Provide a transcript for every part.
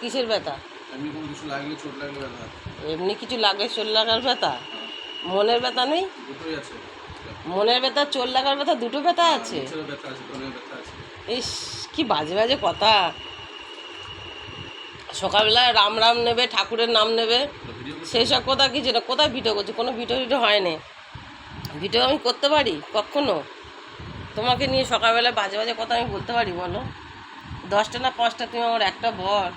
কিসের ব্যথা? এমনি কোনো কিছু লাগলে, চোট লাগলে ব্যথা। এমনি কিছু লাগলে চোট লাগার ব্যথা? মনের ব্যথা নেই? দুটোই আছে। মনের ব্যথা, চোট লাগার ব্যথা, দুটো ব্যথা আছে? নিচেরও ব্যথা আছে, কোণেও ব্যথা আছে। ইস, কি বাজে বাজে কথা। সকালবেলায় রাম রাম নেবে, ঠাকুরের নাম নেবে, সেই সব কথা কিছু না। কোথায় ভিডিও করছি? কোনো ভিডিও টিডিও হয়নি। ভিডিও আমি করতে পারি কখনো? তোমাকে নিয়ে সকালবেলায় বাজে বাজে কথা আমি বলতে পারি বলো? 10টা না 5টা, তুমি আমার একটা বর।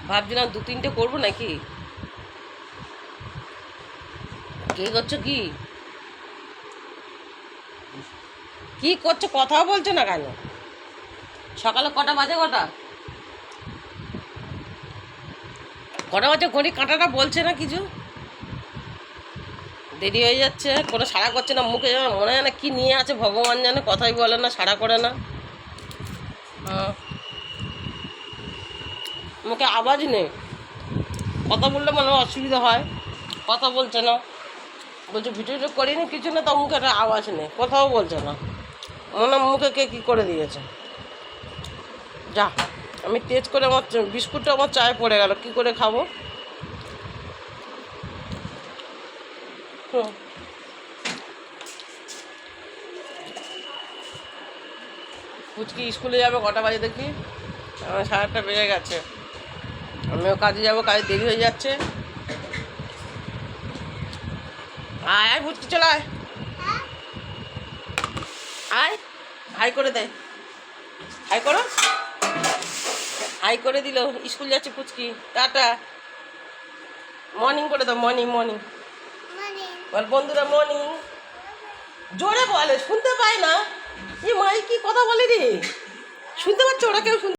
ভাবছিলাম 2-3টে করবো নাকি। কে করছো? কি কি করছো? কথাও বলছো না কেন? সকালে কটা বাজে? কটা বাজে? ঘড়ি কাঁটাটা বলছে না কিছু। দেরি হয়ে যাচ্ছে, কোনো সাড়া করছে না। মুখে যেন মনে হয় না কি নিয়ে আছে ভগবান জানে, কথাই বলে না, সাড়া করে না। মুখে আওয়াজ নেই, কথা বললে মনে অসুবিধা হয়। কথা বলছে না, বলছে ভিডিওটা করিনি কিছু না, তো মুখে একটা আওয়াজ নেই, কথাও বলছে না। মনে মুখে কে কী করে দিয়েছে। যা, আমি তেজ করে আমার বিস্কুটটা আমার চায়ে পড়ে গেল, কি করে খাবো? পুচকি স্কুলে যাবে কটা বাজে দেখি? আমার 8:30 বেজে গেছে। আমিও কাজে যাবো, কাজে দেরি হয়ে যাচ্ছে। আয় আয় পুচকি, চলে আয়। আয়, হাই করে দে, হাই করো। হাই করে দিল। স্কুল যাচ্ছে পুচকি, টাটা। মর্নিং করে দাও, মর্নিং মর্নিং বল বন্ধুরা, মর্নিং। জোরে বলে, শুনতে পায় না। এ মাই কি কথা বলে রে, শুনতে পাচ্ছে ওরা? কেউ শুনতে